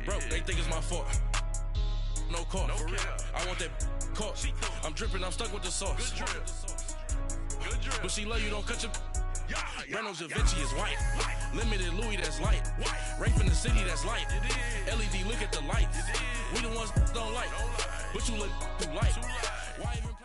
broke, they think it's my fault. No call, for real. I want that caught. I'm dripping, I'm stuck with the sauce. But she love you, don't cut your. Reynolds Da Vinci is white. Limited Louis, that's light. Rape in the city, that's light. LED, look at the lights. We the ones don't like. But you look too light. Why even play?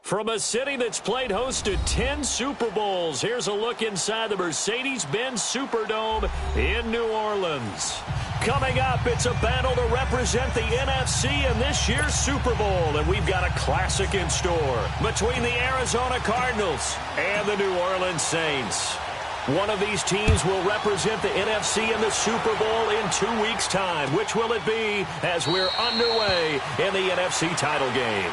From a city that's played host to 10 Super Bowls, here's a look inside the Mercedes-Benz Superdome in New Orleans. Coming up, it's a battle to represent the NFC in this year's Super Bowl, and we've got a classic in store between the Arizona Cardinals and the New Orleans Saints. One of these teams will represent the NFC in the Super Bowl in 2 weeks' time. Which will it be as we're underway in the NFC title game?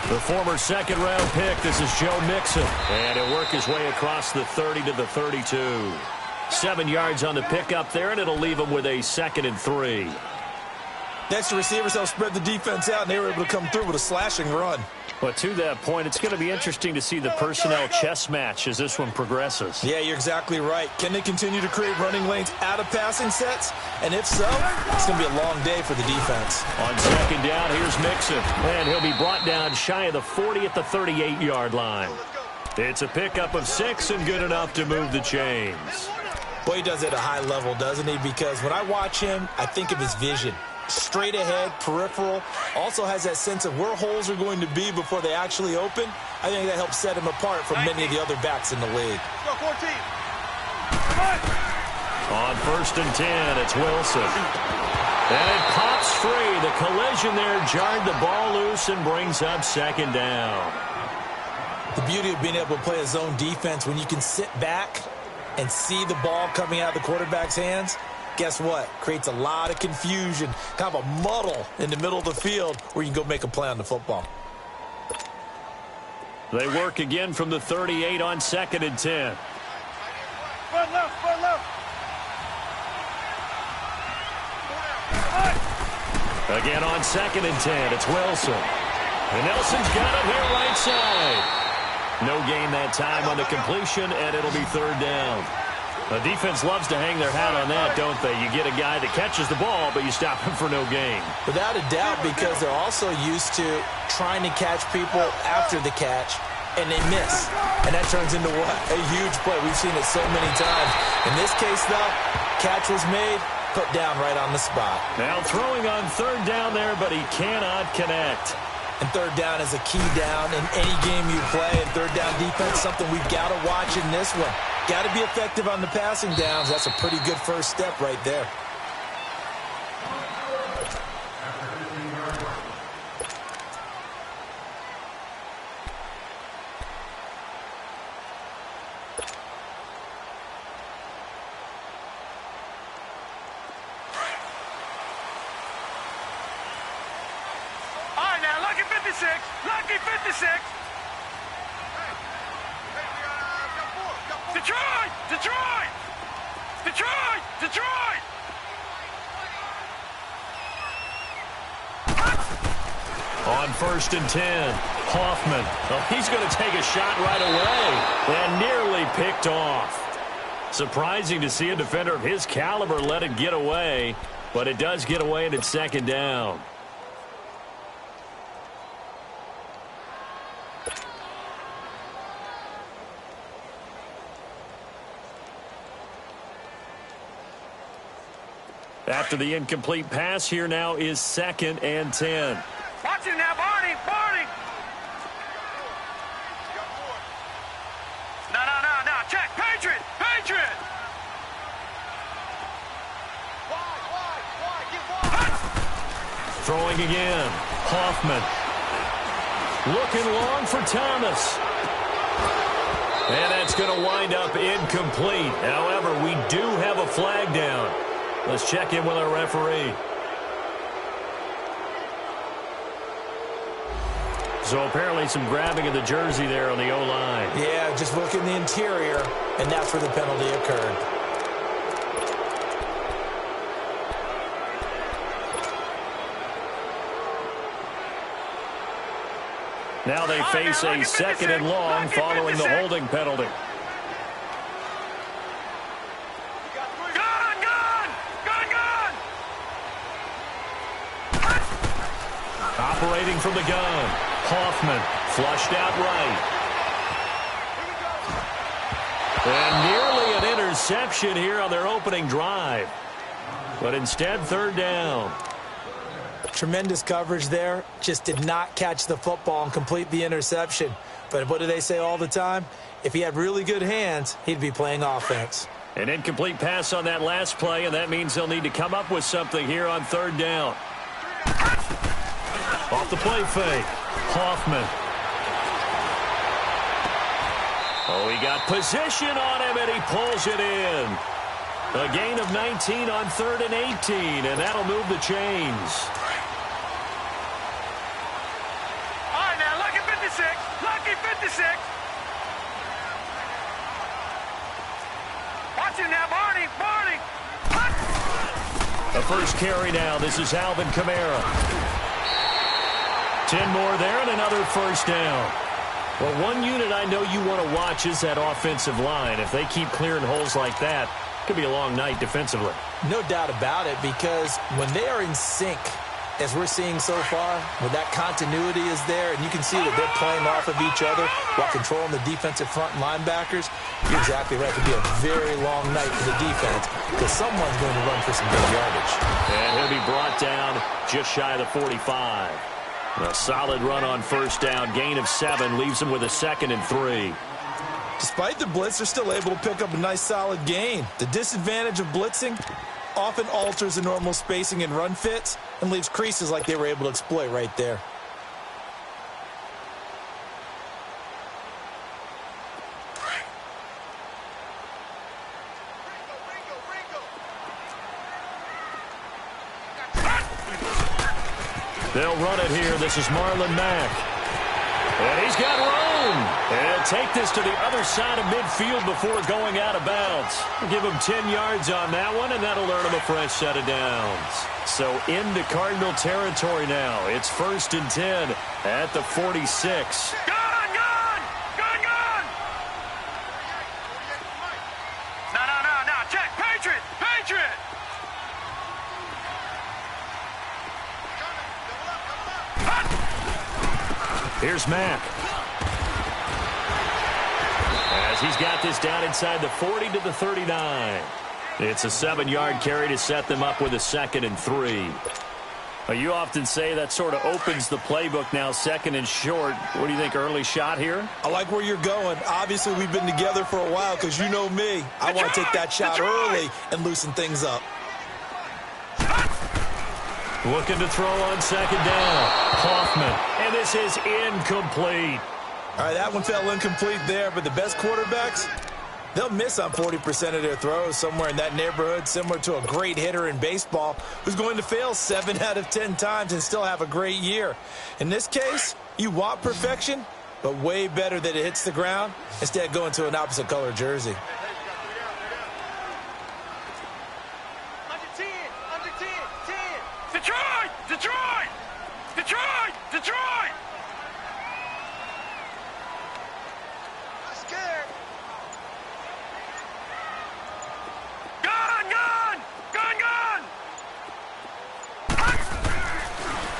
The former second-round pick, this is Joe Mixon. And he'll work his way across the 30 to the 32. 7 yards on the pickup there, and it'll leave him with a 2nd and 3. Next, the receivers helped spread the defense out, and they were able to come through with a slashing run. But to that point, it's going to be interesting to see the personnel chess match as this one progresses. Yeah, you're exactly right. Can they continue to create running lanes out of passing sets? And if so, it's going to be a long day for the defense. On second down, here's Mixon. And he'll be brought down shy of the 40 at the 38-yard line. It's a pickup of 6 and good enough to move the chains. Boy, he does it at a high level, doesn't he? Because when I watch him, I think of his vision. Straight ahead, peripheral, also has that sense of where holes are going to be before they actually open. I think that helps set him apart from many of the other backs in the league. On 1st and 10, it's Wilson. And it pops free. The collision there jarred the ball loose and brings up 2nd down. The beauty of being able to play a zone defense when you can sit back and see the ball coming out of the quarterback's hands, guess what? Creates a lot of confusion, kind of a muddle in the middle of the field where you can go make a play on the football. They work again from the 38 on 2nd and 10. Front left, front left. Again on 2nd and 10, it's Wilson. And Nelson's got it here right side. No gain that time on the completion, and it'll be 3rd down. The defense loves to hang their hat on that, don't they? You get a guy that catches the ball, but you stop him for no gain. Without a doubt, because they're also used to trying to catch people after the catch, and they miss. And that turns into what? A huge play. We've seen it so many times. In this case, though, catch was made, put down right on the spot. Now throwing on 3rd down there, but he cannot connect. And 3rd down is a key down in any game you play. And 3rd down defense, something we've got to watch in this one. Got to be effective on the passing downs. That's a pretty good first step right there. All right, now, lucky 56. Lucky 56. Detroit! Detroit! Detroit! Detroit! On 1st and 10, Hoffman. Oh, he's going to take a shot right away and nearly picked off. Surprising to see a defender of his caliber let it get away, but it does get away and it's 2nd down. After the incomplete pass, here now is 2nd and 10. Watch him now, Barney! Barney! No. Check! Patriot! Patriot! Throwing again. Hoffman. Looking long for Thomas. And that's going to wind up incomplete. However, we do have a flag down. Let's check in with our referee. So apparently some grabbing of the jersey there on the O-line. Yeah, just look in the interior, and that's where the penalty occurred. Now they face a second and long following the holding penalty. Operating from the gun, Hoffman flushed out right. And nearly an interception here on their opening drive. But instead, third down. Tremendous coverage there. Just did not catch the football and complete the interception. But what do they say all the time? If he had really good hands, he'd be playing offense. An incomplete pass on that last play, and that means they'll need to come up with something here on third down. Off the play fake, Hoffman. Oh, he got position on him, and he pulls it in. A gain of 19 on 3rd and 18, and that'll move the chains. All right, now, lucky 56. Lucky 56. Watch him now, Barney. Barney. A first carry now. This is Alvin Kamara. 10 more there and another first down. Well, one unit I know you want to watch is that offensive line. If they keep clearing holes like that, it could be a long night defensively. No doubt about it, because when they are in sync, as we're seeing so far, when that continuity is there, and you can see that they're playing off of each other while controlling the defensive front linebackers, you're exactly right. It could be a very long night for the defense because someone's going to run for some big yardage. And he'll be brought down just shy of the 45. A solid run on first down. Gain of 7 leaves them with a 2nd and 3. Despite the blitz, they're still able to pick up a nice solid gain. The disadvantage of blitzing often alters the normal spacing and run fits and leaves creases like they were able to exploit right there. They'll run it here. This is Marlon Mack. And he's got room. And take this to the other side of midfield before going out of bounds. Give him 10 yards on that one, and that'll earn him a fresh set of downs. So into Cardinal territory now. It's 1st and 10 at the 46. Gun! No. Check. Patriot. Here's Mack. As he's got this down inside the 40 to the 39. It's a 7-yard carry to set them up with a 2nd and 3. Well, you often say that sort of opens the playbook now, 2nd and short. What do you think, early shot here? I like where you're going. Obviously, we've been together for a while because you know me. I want to take that shot early and loosen things up. Looking to throw on 2nd down. Hoffman. And this is incomplete. All right, that one fell incomplete there, but the best quarterbacks, they'll miss on 40% of their throws, somewhere in that neighborhood, similar to a great hitter in baseball who's going to fail 7 out of 10 times and still have a great year. In this case, you want perfection, but way better that it hits the ground instead of going to an opposite color jersey. Detroit! I'm scared. Gun!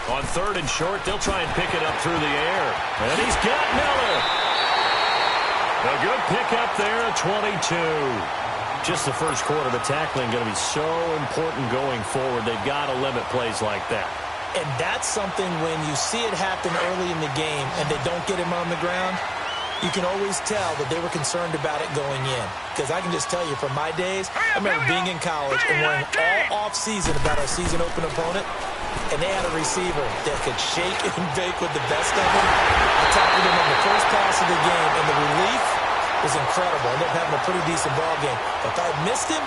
On 3rd and short, they'll try and pick it up through the air. And he's got Miller. A good pickup there at 22. Just the first quarter, the tackling going to be so important going forward. They've got to limit plays like that. And that's something when you see it happen early in the game and they don't get him on the ground, you can always tell that they were concerned about it going in. Because I can just tell you from my days, I remember being in college and worrying all off-season about our season-open opponent, and they had a receiver that could shake and bake with the best of them. I tackled him on the first pass of the game, and the relief was incredible. I ended up having a pretty decent ball game. But if I had missed him,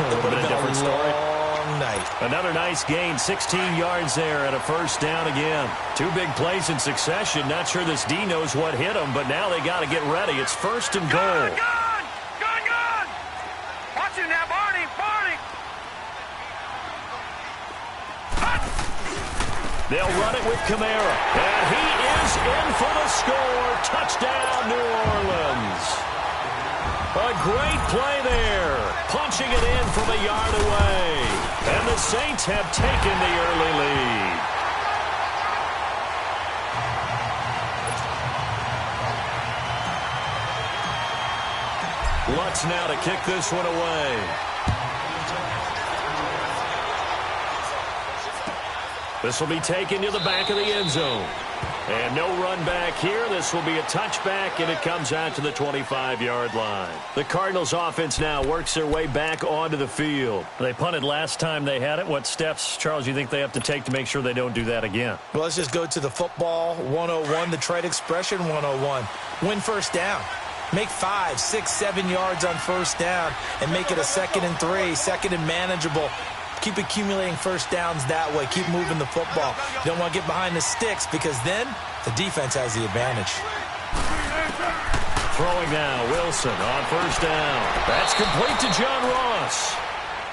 it would have been a long long night. Another nice gain, 16 yards there and a first down again. Two big plays in succession. Not sure this D knows what hit them, but now they got to get ready. It's first and goal. Gun! Watch him now, Barney! They'll run it with Kamara. And he is in for the score. Touchdown, New Orleans. A great play there. Punching it in from a yard away. And the Saints have taken the early lead. Lutz now to kick this one away. This will be taken to the back of the end zone. And no run back here. This will be a touchback, and it comes out to the 25-yard line. The Cardinals offense now works their way back onto the field. They punted last time they had it. What steps, Charles, do you think they have to take to make sure they don't do that again? Well, let's just go to the football 101, the trade expression 101. Win first down. Make 5, 6, 7 yards on first down and make it a 2nd and 3, 2nd and manageable. Keep accumulating first downs that way. Keep moving the football. You don't want to get behind the sticks because then the defense has the advantage. Throwing now, Wilson on first down. That's complete to John Ross.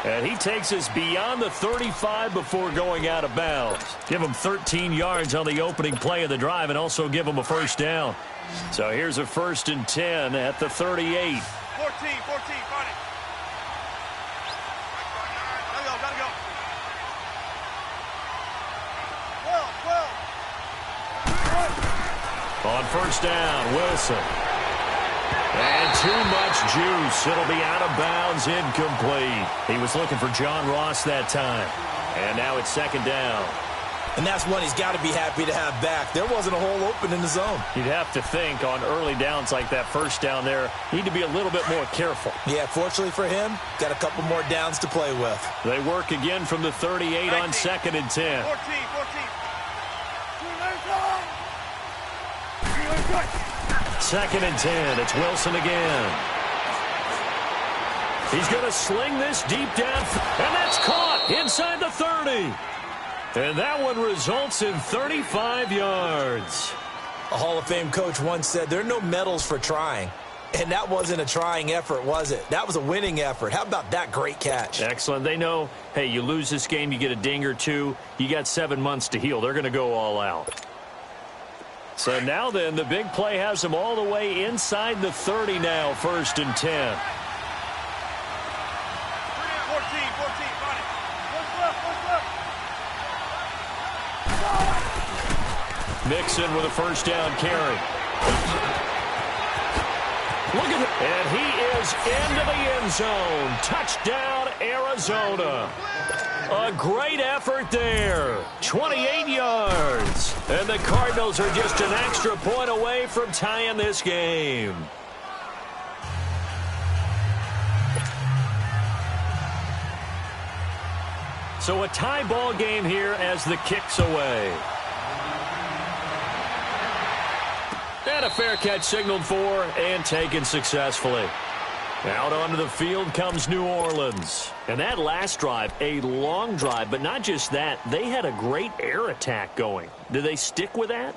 And he takes us beyond the 35 before going out of bounds. Give him 13 yards on the opening play of the drive and also give him a first down. So here's a 1st and 10 at the 38. 14, Barney. Gotta go. On first down, Wilson. And too much juice. It'll be out of bounds, incomplete. He was looking for John Ross that time. And now it's 2nd down. And that's one he's got to be happy to have back. There wasn't a hole open in the zone. You'd have to think on early downs like that first down there, need to be a little bit more careful. Yeah, fortunately for him, got a couple more downs to play with. They work again from the 38 on 2nd and 10. 14. 2nd and 10. It's Wilson again. He's going to sling this deep down, and that's caught inside the 30. And that one results in 35 yards. A Hall of Fame coach once said, there are no medals for trying. And that wasn't a trying effort, was it? That was a winning effort. How about that great catch? Excellent. They know, hey, you lose this game, you get a ding or two, you got 7 months to heal. They're going to go all out. So now then, the big play has them all the way inside the 30 now, 1st and 10. 14, Barney. What's left? Mixon with a first down carry. Look at it. And he is into the end zone. Touchdown, Arizona. A great effort there. 28 yards. And the Cardinals are just an extra point away from tying this game. So a tie ball game here as the kick's away. And a fair catch signaled for and taken successfully. Out onto the field comes New Orleans. And that last drive, a long drive, but not just that, they had a great air attack going. Do they stick with that?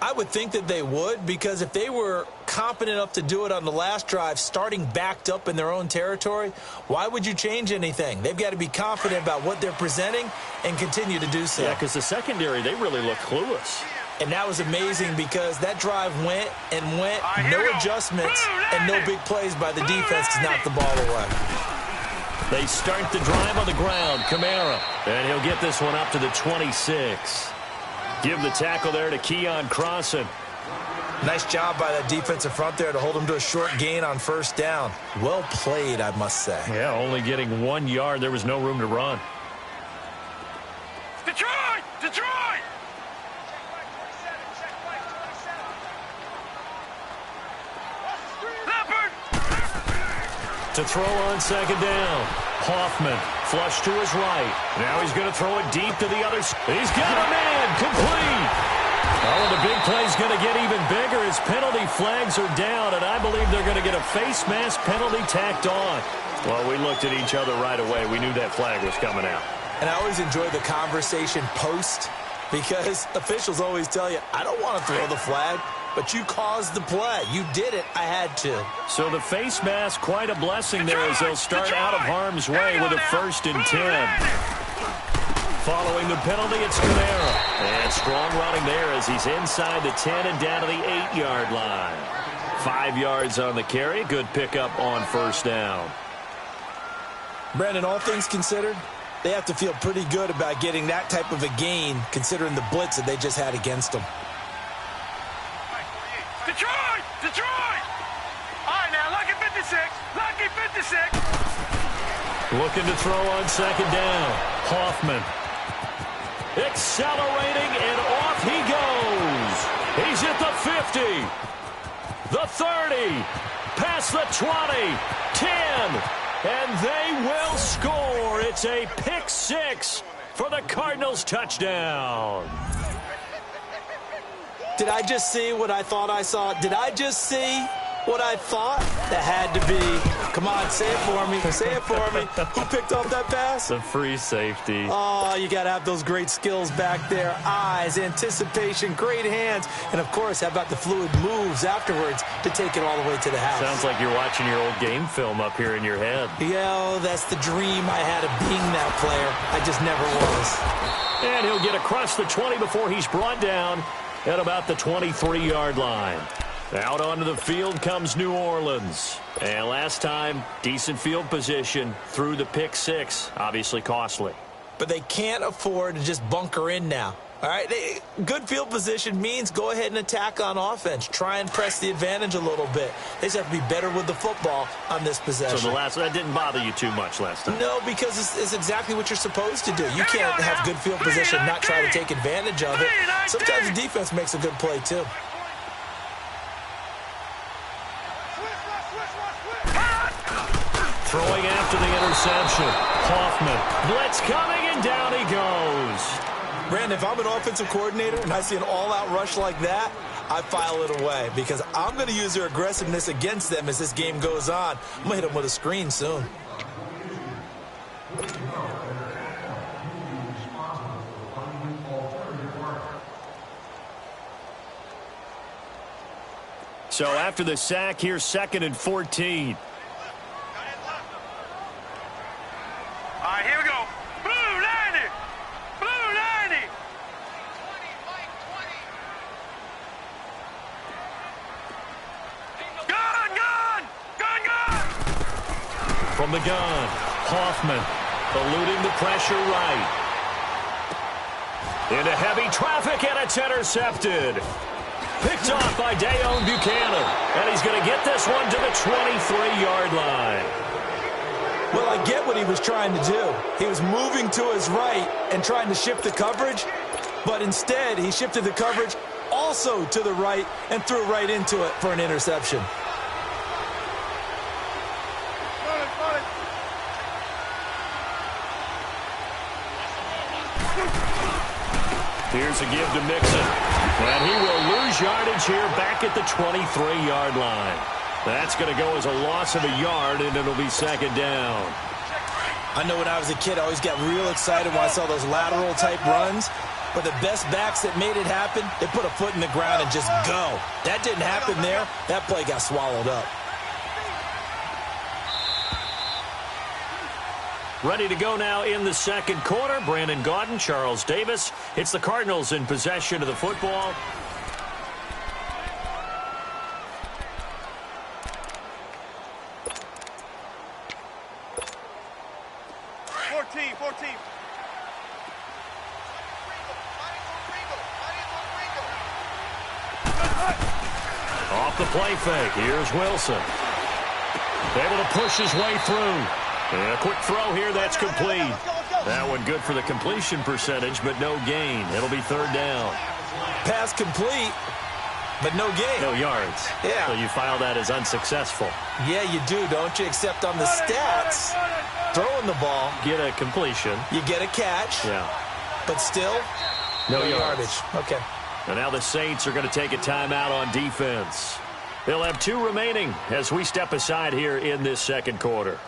I would think that they would, because if they were confident enough to do it on the last drive, starting backed up in their own territory, why would you change anything? They've got to be confident about what they're presenting and continue to do so. Yeah, because the secondary, they really look clueless. And that was amazing because that drive went and went, no adjustments and no big plays by the defense to knock the ball away. They start the drive on the ground. Kamara. And he'll get this one up to the 26. Give the tackle there to Keon Crossan. Nice job by that defensive front there to hold him to a short gain on first down. Well played, I must say. Yeah, only getting 1 yard. There was no room to run. Detroit! To throw on second down. Hoffman, flush to his right. Now he's going to throw it deep to the other side. He's got a man, complete. Oh, and the big play's going to get even bigger as penalty flags are down, and I believe they're going to get a face mask penalty tacked on. Well, we looked at each other right away. We knew that flag was coming out. And I always enjoy the conversation post because officials always tell you, I don't want to throw the flag, but you caused the play. You did it. I had to. So the face mask, quite a blessing there as they'll start out of harm's way with a 1st and 10. Following the penalty, it's Guerrero. And strong running there as he's inside the 10 and down to the 8-yard line. 5 yards on the carry. Good pickup on 1st down. Brandon, all things considered, they have to feel pretty good about getting that type of a gain considering the blitz that they just had against them. Detroit! Detroit! All right, now, lucky 56. Lucky 56. Looking to throw on 2nd down. Hoffman. Accelerating, and off he goes. He's at the 50. The 30. Past the 20. 10. And they will score. It's a pick 6 for the Cardinals touchdown. Did I just see what I thought I saw? Did I just see what I thought? That had to be. Come on, say it for me. Say it for me. Who picked off that pass? The free safety. Oh, you got to have those great skills back there. Eyes, anticipation, great hands. And, of course, how about the fluid moves afterwards to take it all the way to the house? Sounds like you're watching your old game film up here in your head. Yeah, that's the dream I had of being that player. I just never was. And he'll get across the 20 before he's brought down at about the 23-yard line. Out onto the field comes New Orleans. And last time, decent field position through the pick 6. Obviously costly. But they can't afford to just bunker in now. All right, good field position means go ahead and attack on offense. Try and press the advantage a little bit. They just have to be better with the football on this possession. So that didn't bother you too much last time? No, because it's exactly what you're supposed to do. You can't have good field position and not try to take advantage of it. Sometimes the defense makes a good play, too. Throwing after the interception. Hoffman. Blitz coming, and down he goes. Brandon, if I'm an offensive coordinator and I see an all-out rush like that, I file it away because I'm going to use their aggressiveness against them as this game goes on. I'm going to hit them with a screen soon. So after the sack, here's 2nd and 14. All right, here we go. Blue 90. Blue 90. Gun, gun. Gun, gun. From the gun, Hoffman eluding the pressure right. Into heavy traffic, and it's intercepted. Picked off by Dayon Buchanan. And he's going to get this one to the 23-yard line. Well, I get what he was trying to do. He was moving to his right and trying to shift the coverage, but instead he shifted the coverage also to the right and threw right into it for an interception. Here's a give to Mixon. And he will lose yardage here back at the 23-yard line. That's going to go as a loss of a yard, and it'll be 2nd down. I know when I was a kid, I always got real excited when I saw those lateral-type runs. But the best backs that made it happen, they put a foot in the ground and just go. That didn't happen there. That play got swallowed up. Ready to go now in the 2nd quarter. Brandon Gaudin, Charles Davis. It's the Cardinals in possession of the football. 14. Off the play fake. Here's Wilson. Able to push his way through. And a quick throw here. That's complete. That one good for the completion percentage, but no gain. It'll be 3rd down. Pass complete, but no gain. No yards. Yeah. So you file that as unsuccessful. Yeah, you do, don't you? Except on the stats, throwing the ball. Get a completion. You get a catch. Yeah. But still, no yardage. Okay. And now the Saints are going to take a timeout on defense. They'll have 2 remaining as we step aside here in this second quarter.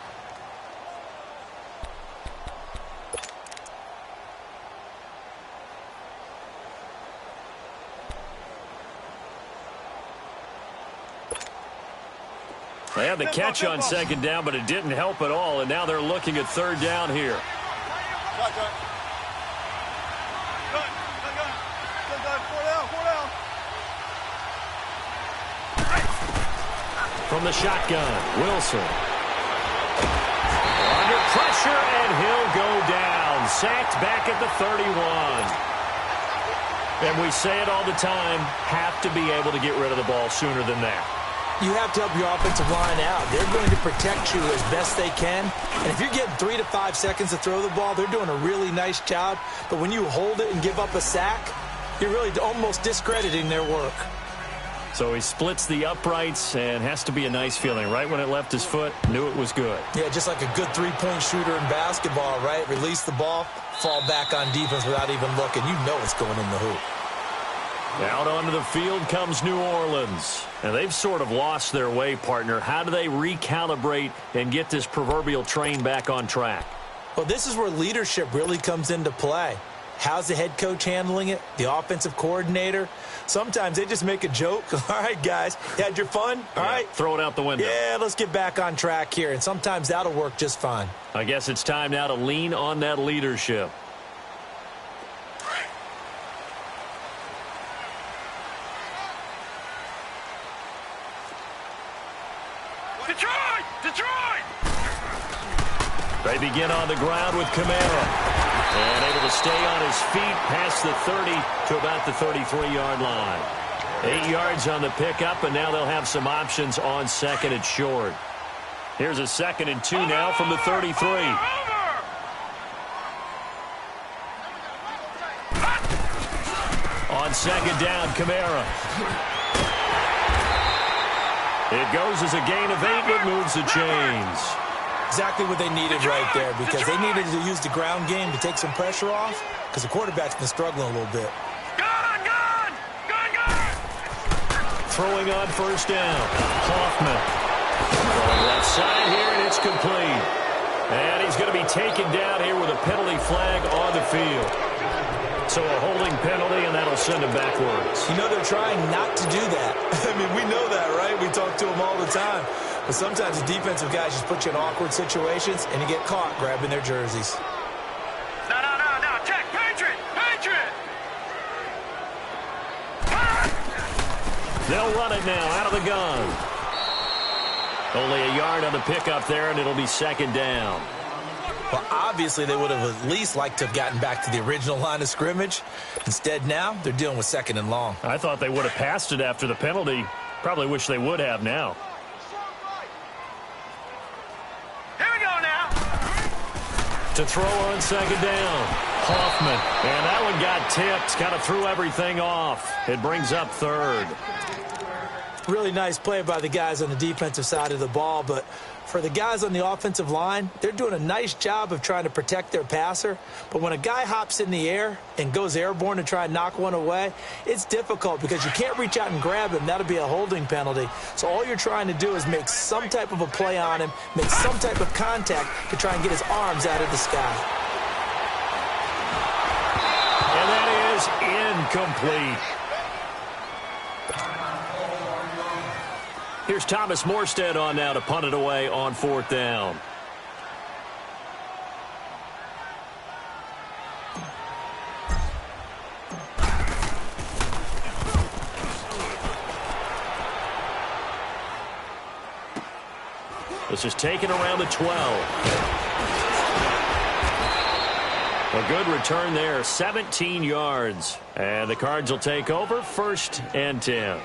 They had the catch on second down, but it didn't help at all, and now they're looking at third down here. From the shotgun, Wilson. Under pressure, and he'll go down. Sacked back at the 31. And we say it all the time, have to be able to get rid of the ball sooner than that. You have to help your offensive line out. They're going to protect you as best they can. And if you're getting 3 to 5 seconds to throw the ball, they're doing a really nice job. But when you hold it and give up a sack, you're really almost discrediting their work. So he splits the uprights, and has to be a nice feeling. Right when it left his foot, knew it was good. Yeah, just like a good three-point shooter in basketball, right? Release the ball, fall back on defense without even looking. You know it's going in the hoop. Out onto the field comes New Orleans. And they've sort of lost their way, partner. How do they recalibrate and get this proverbial train back on track? Well, this is where leadership really comes into play. How's the head coach handling it? The offensive coordinator? Sometimes they just make a joke. All right, guys, you had your fun? All right. Throw it out the window. Yeah, let's get back on track here. And sometimes that'll work just fine. I guess it's time now to lean on that leadership. Detroit! They begin on the ground with Kamara. And able to stay on his feet past the 30 to about the 33-yard line. 8 yards on the pickup, and now they'll have some options on second and short. Here's a 2nd and 2 now from the 33. On second down, Kamara. It goes as a gain of 8, but moves the chains. Exactly what they needed right there, because they needed to use the ground game to take some pressure off, because the quarterback's been struggling a little bit. Gun! Throwing on first down. Hoffman. On the left side here, and it's complete. And he's going to be taken down here with a penalty flag on the field. So a holding penalty, and that'll send him backwards. You know, they're trying not to do that. I mean, we know that, right? We talk to them all the time. But sometimes the defensive guys just put you in awkward situations, and you get caught grabbing their jerseys. No. Check. Patriot! They'll run it now out of the gun. Only a yard on the pickup there, and it'll be second down. Well, obviously, they would have at least liked to have gotten back to the original line of scrimmage. Instead, now, they're dealing with 2nd and long. I thought they would have passed it after the penalty. Probably wish they would have now. Here we go now. To throw on second down. Hoffman. And that one got tipped. Kind of threw everything off. It brings up third. Really nice play by the guys on the defensive side of the ball, but for the guys on the offensive line, they're doing a nice job of trying to protect their passer. But when a guy hops in the air and goes airborne to try and knock one away, it's difficult because you can't reach out and grab him. That'll be a holding penalty. So all you're trying to do is make some type of a play on him, make some type of contact to try and get his arms out of the sky. And that is incomplete. Here's Thomas Morstead on now to punt it away on 4th down. This is taken around the 12. A good return there, 17 yards. And the Cards will take over, 1st and 10.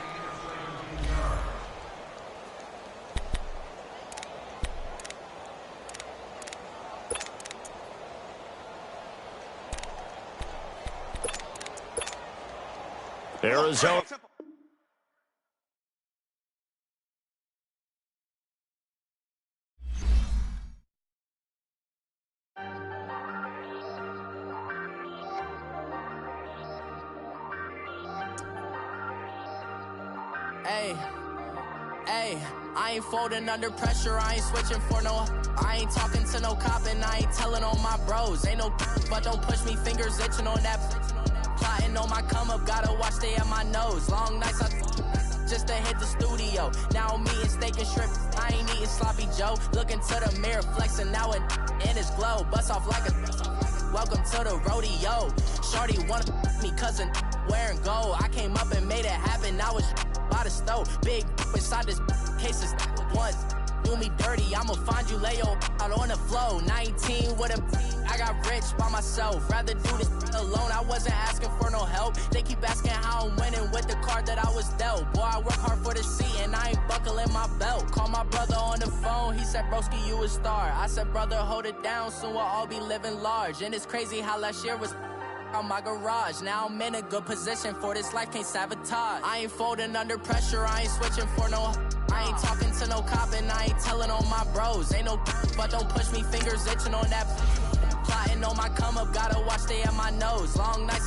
Arizona. Hey, Ayy, I ain't folding under pressure, I ain't switching for no. I ain't talking to no cop and I ain't telling on my bros. Ain't no but don't push me, fingers itching on that. Plotting on my come up, gotta watch stay at my nose. Long nights just to hit the studio. Now I'm eating steak and shrimp, I ain't eating sloppy Joe. Looking to the mirror, flexing now it in his glow. Bust off like a welcome to the rodeo. Shorty wanna me cousin wearing gold. I came up and made it happen, now it's by the stove. Big inside this case is once. Do me dirty, I'ma find you, lay your out on the floor. 19 with a, I got rich by myself. Rather do this alone, I wasn't asking for no help. They keep asking how I'm winning with the card that I was dealt. Boy, I work hard for the seat and I ain't buckling my belt. Call my brother on the phone, he said, broski, you a star. I said, brother, hold it down, soon we'll all be living large. And it's crazy how last year was on my garage. Now I'm in a good position for this life, can't sabotage. I ain't folding under pressure, I ain't switching for no. I ain't talking to no cop and I ain't telling on my bros. Ain't no but don't push me, fingers itching on that. Plotting on my come up, gotta watch stay at my nose. Long nights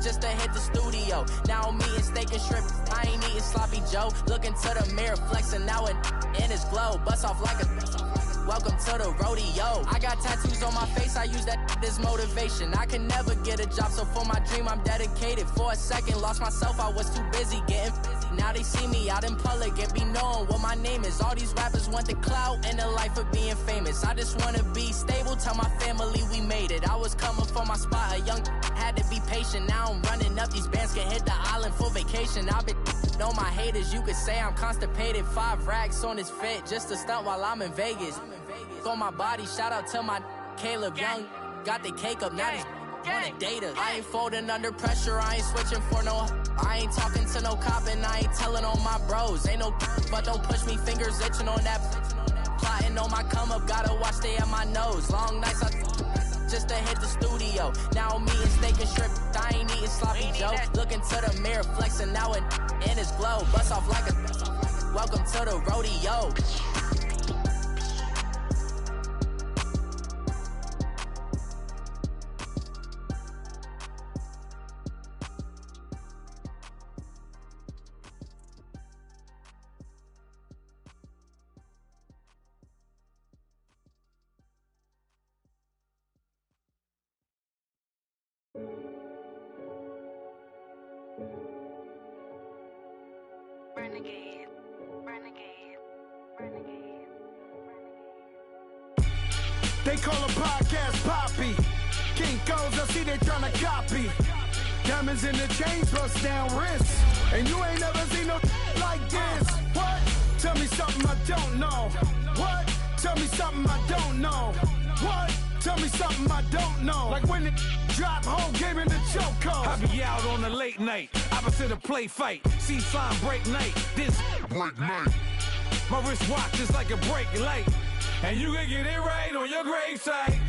just to hit the studio. Now I'm eating steak and shrimp, I ain't eating sloppy Joe. Looking to the mirror, flexing now it in his glow. Bust off like a welcome to the rodeo. I got tattoos on my face, I use that as motivation. I can never get a job, so for my dream I'm dedicated. For a second, lost myself, I was too busy getting busy. Now they see me out in public and be knowing what my name is. All these rappers want the clout and the life of being famous. I just wanna be stable, tell my family we made it. I was coming for my spot, a young had to be patient. Now I'm running up, these bands can hit the island for vacation. I've been on my haters, you could say I'm constipated. 5 racks on his fit, just to stunt while I'm in Vegas. On my body, shout out to my Caleb Young. Got the cake up, now he's on a data. I ain't folding under pressure, I ain't switching for no. I ain't talking to no cop and I ain't telling on my bros. Ain't no but don't push me, fingers itching on that. Plotting on my come up, gotta watch stay at my nose. Long nights just to hit the studio. Now I'm eating steak and shrimp, I ain't eating sloppy Joe. Looking to the mirror, flexing now it in his glow. Bust off like a welcome to the rodeo. Renegade, renegade, renegade, renegade. They call a podcast Poppy. Kinkos, I see they tryna copy. Diamonds in the chains, bust down wrists. And you ain't never seen no like this. What? Tell me something I don't know. What? Tell me something I don't know. What? Tell me something I don't know. Like when it drop, whole game in the chokehold. I be out on a late night, opposite a play fight. See sign break night, this break night. My wristwatch is like a break light. And you can get it right on your gravesite.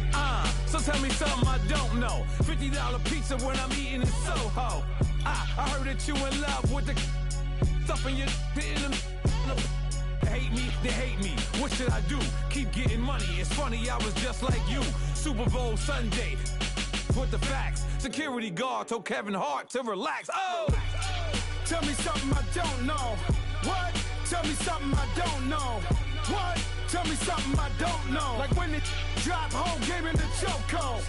So tell me something I don't know. $50 pizza when I'm eating in Soho. I heard that you in love with the stuff in your They hate me, they hate me. What should I do? Keep getting money. It's funny, I was just like you. Super Bowl Sunday. With the facts. Security guard told Kevin Hart to relax. Oh! Tell me something I don't know. What? Tell me something I don't know. What? Tell me something I don't know. Like when it drop, whole game in the chokehold.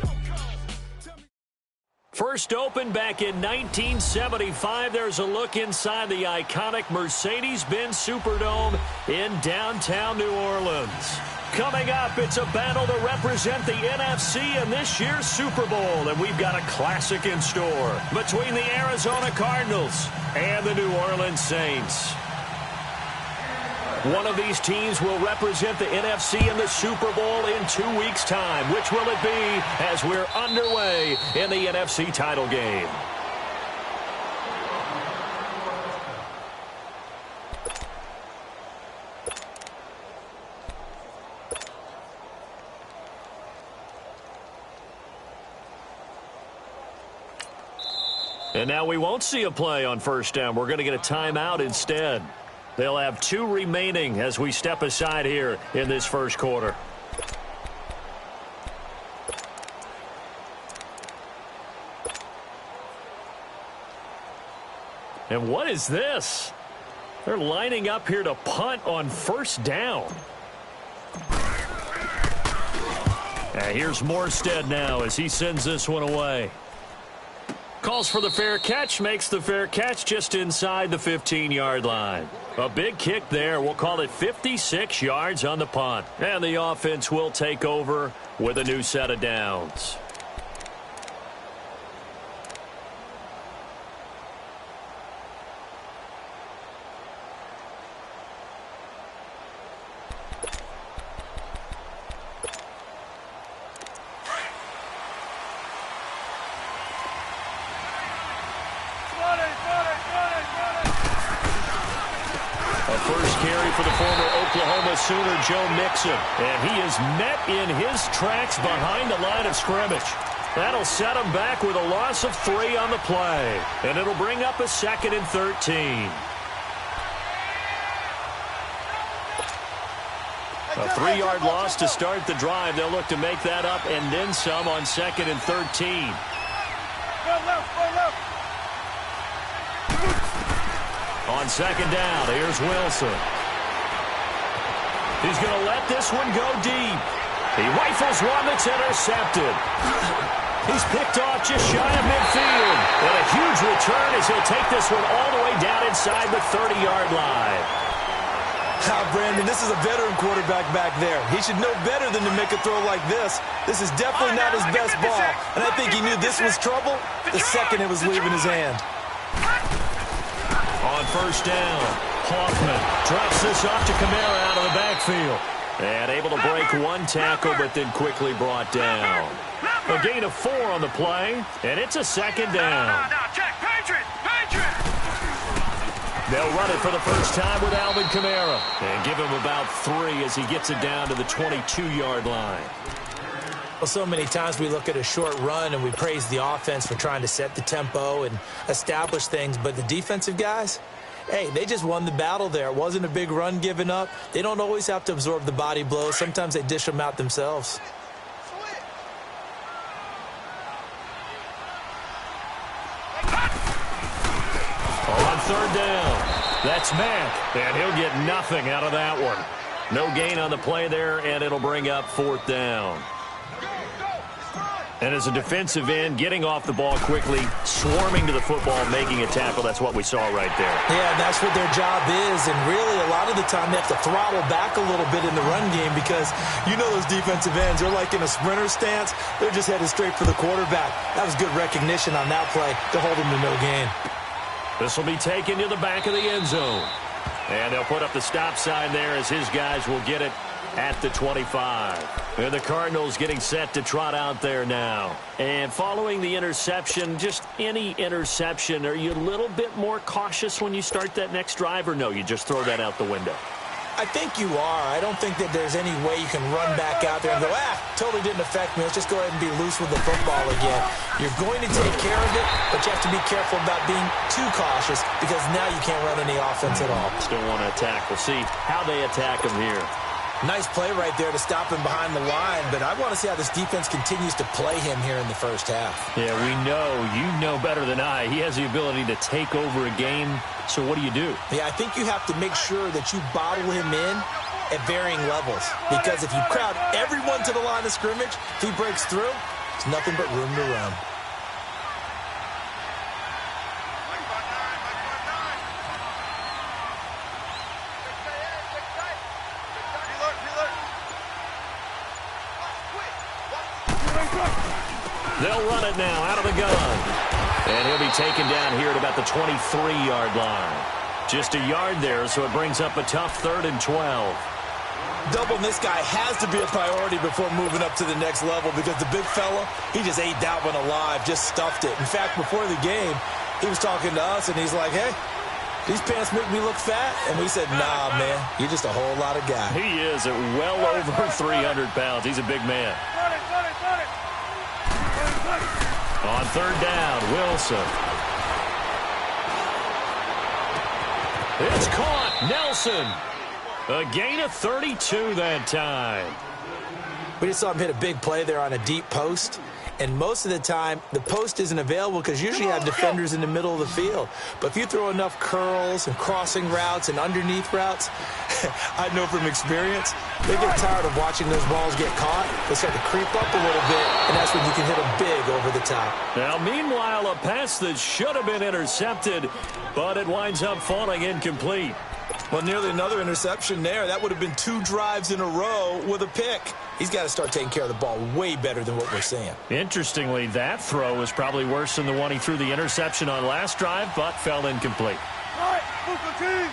First opened back in 1975, there's a look inside the iconic Mercedes-Benz Superdome in downtown New Orleans. Coming up, it's a battle to represent the NFC in this year's Super Bowl, and we've got a classic in store between the Arizona Cardinals and the New Orleans Saints. One of these teams will represent the NFC in the Super Bowl in 2 weeks' time. Which will it be as we're underway in the NFC title game? And now we won't see a play on first down. We're going to get a timeout instead. They'll have 2 remaining as we step aside here in this first quarter. And what is this? They're lining up here to punt on first down. And here's Morstead now as he sends this one away. Calls for the fair catch, makes the fair catch just inside the 15-yard line. A big kick there. We'll call it 56 yards on the punt. And the offense will take over with a new set of downs. For the former Oklahoma Sooner, Joe Mixon. And he is met in his tracks behind the line of scrimmage. That'll set him back with a loss of 3 on the play. And it'll bring up a 2nd and 13. A 3-yard loss to start the drive. They'll look to make that up and then some on 2nd and 13. On 2nd down, here's Wilson. He's going to let this one go deep. He rifles one that's intercepted. He's picked off just shy of midfield. And a huge return as he'll take this one all the way down inside the 30-yard line. Brandon, this is a veteran quarterback back there. He should know better than to make a throw like this. This is definitely not his best ball. And I think he knew this was trouble the second it was leaving his hand. On first down, Hoffman drops this off to Kamara out of the backfield. And able to break one tackle, but then quickly brought down. A gain of 4 on the play, and it's a 2nd down. They'll run it for the first time with Alvin Kamara. And give him about 3 as he gets it down to the 22-yard line. Well, so many times we look at a short run and we praise the offense for trying to set the tempo and establish things. But the defensive guys, hey, they just won the battle there. It wasn't a big run given up. They don't always have to absorb the body blows. Sometimes they dish them out themselves. On 3rd down, that's Mack. And he'll get nothing out of that one. No gain on the play there, and it'll bring up 4th down. And as a defensive end, getting off the ball quickly, swarming to the football, making a tackle, that's what we saw right there. Yeah, and that's what their job is. And really, a lot of the time, they have to throttle back a little bit in the run game because you know those defensive ends, they're like in a sprinter stance. They're just headed straight for the quarterback. That was good recognition on that play to hold them to no gain. This will be taken to the back of the end zone. And they'll put up the stop sign there as his guys will get it at the 25. And the Cardinals getting set to trot out there now. And following the interception, just any interception, are you a little bit more cautious when you start that next drive, or no, you just throw that out the window? I think you are. I don't think that there's any way you can run back out there and go, totally didn't affect me. Let's just go ahead and be loose with the football again. You're going to take care of it, but you have to be careful about being too cautious because now you can't run any offense at all. Still want to attack. We'll see how they attack him here. Nice play right there to stop him behind the line, but I want to see how this defense continues to play him here in the first half. Yeah, we know. You know better than I. He has the ability to take over a game, so what do you do? Yeah, I think you have to make sure that you bottle him in at varying levels, because if you crowd everyone to the line of scrimmage, if he breaks through, there's nothing but room to run. They'll run it now out of the gun. And he'll be taken down here at about the 23-yard line. Just a yard there, so it brings up a tough 3rd and 12. Doubling this guy has to be a priority before moving up to the next level because the big fella, he just ate that one alive, just stuffed it. In fact, before the game, he was talking to us, and he's like, hey, these pants make me look fat? And we said, nah, man, you're just a whole lot of guy. He is at well over 300 pounds. He's a big man. On 3rd down, Wilson. It's caught. Nelson. A gain of 32 that time. We just saw him hit a big play there on a deep post. And most of the time, the post isn't available because usually you have defenders in the middle of the field. But if you throw enough curls and crossing routes and underneath routes, I know from experience, they get tired of watching those balls get caught. They start to creep up a little bit, and that's when you can hit them big over the top. Now, meanwhile, a pass that should have been intercepted, but it winds up falling incomplete. Well, nearly another interception there. That would have been 2 drives in a row with a pick. He's got to start taking care of the ball way better than what we're seeing. Interestingly, that throw was probably worse than the one he threw the interception on last drive, but fell incomplete. All right, Booker King.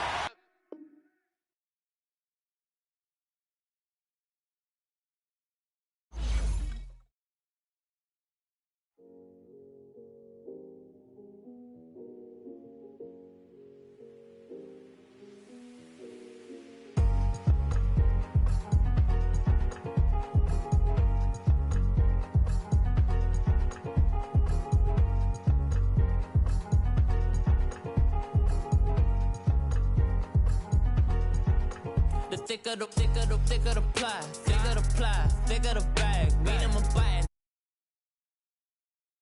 Thicker the pie, thicker the bag. Mean I'm a bag,